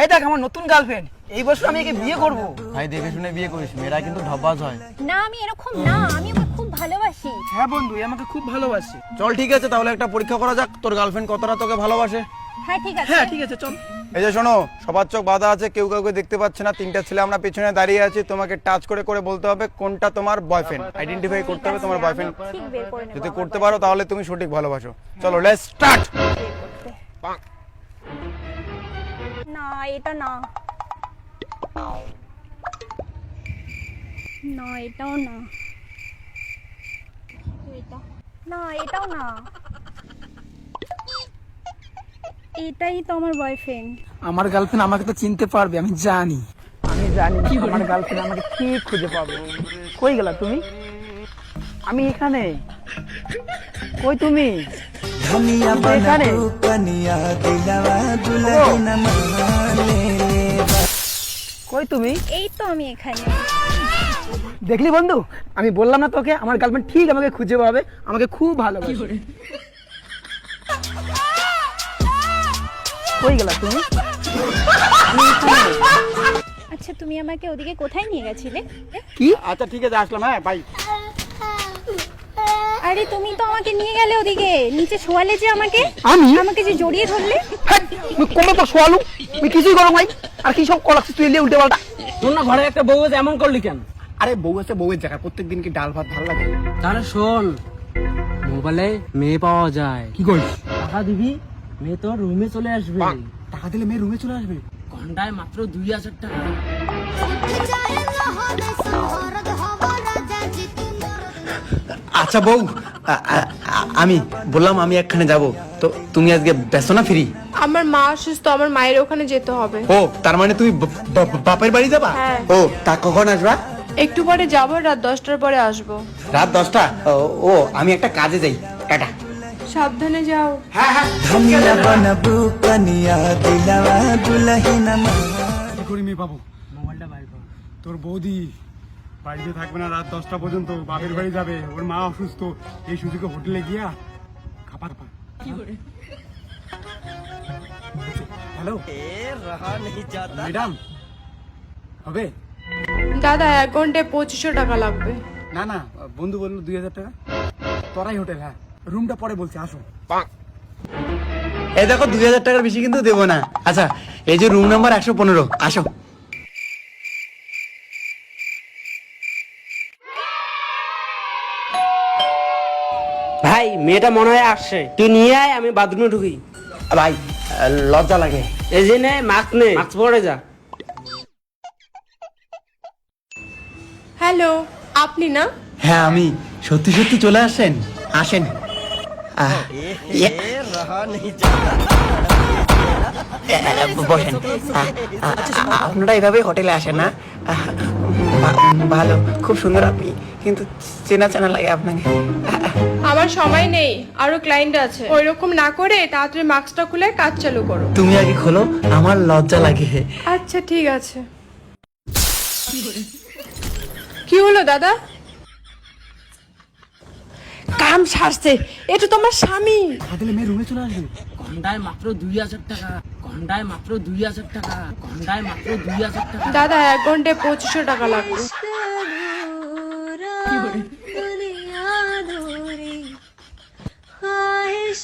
এই দেখ আমার নতুন গার্লফ্রেন্ড, এই বছর আমি একে বিয়ে করব। ভাই দেখে শুনে বিয়ে করিস, মেয়েরা কিন্তু ঢপাস হয়। না আমি এরকম না, আমি ওকে খুব ভালোবাসি। হ্যাঁ বন্ধু, এ আমাকে খুব ভালোবাসে। চল ঠিক আছে, তাহলে একটা পরীক্ষা করা যাক, তোর গার্লফ্রেন্ড কতটা তোকে ভালোবাসে। হ্যাঁ ঠিক আছে। হ্যাঁ ঠিক আছে, চল। এই যে শোনো, সবার চোখ বাঁধা আছে, কেউ কাউকে দেখতে পাচ্ছে না। তিনটা ছেলে আমরা পেছনে দাঁড়িয়ে আছি, তোমাকে টাচ করে করে বলতে হবে কোনটা তোমার বয়ফ্রেন্ড, আইডেন্টিফাই করতে হবে তোমার বয়ফ্রেন্ড। ঠিক বের করে নেব। যদি করতে পারো তাহলে তুমি সঠিক ভালোবাসো। চলো লেটস স্টার্ট। না এটা না, না এটাও না, এটা না, এটাও না, এটাই তো আমার বয়ফ্রেন্ড। আমার গার্লফ্রেন্ড আমাকে তো চিনতে পারবে, আমি জানি। আমি জানি আমার গার্লফ্রেন্ড আমাকে ঠিক খুঁজে পাবে। কই গেলা তুমি? আমি এখানে। কই তুমি? এখানে। কই তুমি? এই তো আমি এখানে। দেখলি বন্ধু, আমি বললাম না তোকে, আমার গার্লফ্রেন্ড ঠিক আমাকে খুঁজে পাবে, আমাকে খুব ভালোবাসে। কই গেলা তুমি? আচ্ছা তুমি আমাকে ওদিকে কোথায় নিয়ে গেছিলে? কি? আচ্ছা ঠিক আছে, আসলাম। হ্যাঁ বাই। আরে তুমি তো আমাকে নিয়ে গেলে ওদিকে, নিচে শোয়ালে যে আমাকে, আমি? আমাকে যে জড়িয়ে ধরলে। তুই কমে তো শোয়ালু, তুই কিছুই করো ভাই। আর কি সব কলাচ্ছিস তুই, উল্টে পাল্টা। তোর না ঘরে একটা বউ আছে, এমন করলি কেন? আরে বউ আছে, বউয়ের জায়গায় প্রত্যেকদিন কি ডাল ভাত ভালো লাগে? তাহলে শোন, মোবাইলে মেয়ে পাওয়া যায়, কি করিস? টাকা দিবি, মেয়ে তোর রুমে চলে আসবে। টাকা দিলে মেয়ে রুমে চলে আসবে? ঘন্টায় মাত্র 2000 টাকা। আচ্ছা বউ, আমি বললাম আমি একখানে যাব, তো তুমি আজকে ব্যস্ত না? ফ্রি? আমার মা অসুস্থ, আমার মায়ের ওখানে যেতে হবে। ও তার মানে তুমি বাপের বাড়ি যাবা? হ্যাঁ। ও তা কখন আসবা? একটু পরে যাবো, রাত 10টার পরে আসবো। রাত 10টা? ও আমি একটা কাজে যাই, টাটা। সাবধানে যাও। হ্যাঁ হ্যাঁ। কি করি মেয়ে পাবো? মোবাইলটা বাইর কর। তোর বৌদি বাড়িতে থাকবে না রাত 10টা পর্যন্ত, বাপের বাড়ি যাবে, ওর মা অসুস্থ। এই সুযোগে হোটেলে গিয়া খাবার পা। হ্যালো ম্যাডাম, হবে? দাদা 1 ঘন্টায় 2500 টাকা লাগবে। না না, বন্ধু বললো 2000 টাকা। তোরাই হোটেল, হ্যাঁ রুমটা পরে বলছি, আসো। এই দেখো 2000 টাকার বেশি কিন্তু দেবো না। আচ্ছা এই যে রুম নাম্বার 115, আসো। ভাই মেয়েটা মনে হয় আসছে, তুই নিয়ে আয়, আমি বাথরুমে ঢুকি। ভাই লজ্জা লাগে। এই যে নে মাস্ক, নে মাস্ক পরে যা। হ্যালো, আপনি না? হ্যাঁ আমি। সত্যি সত্যি চলে আসেন? আসেন। বসেন। আপনারা এভাবে হোটেলে আসেন না? ভালো, খুব সুন্দর আপনি, কিন্তু চেনা চেনা লাগে আপনাকে। আমার সময় নেই, আরো ক্লায়েন্ট আছে। ওইরকম না করে তাড়াতাড়ি মাস্কটা খুলে কাজ চালু করো। তুমি আগে খোলো, আমার লজ্জা লাগে। আচ্ছা ঠিক আছে। কি হলো দাদা? কাম সারছে, এটা তোমার স্বামী। টাকা দিলে মেয়ে রুমে চলে আসবে। ঘন্টায় মাত্র 2000 টাকা, ঘন্টায় মাত্র 2000 টাকা, ঘন্টায় মাত্র 2000 টাকা। দাদা 1 ঘন্টায় 2500 টাকা লাগবে। দুনিয়া ধরে ख्वाहिश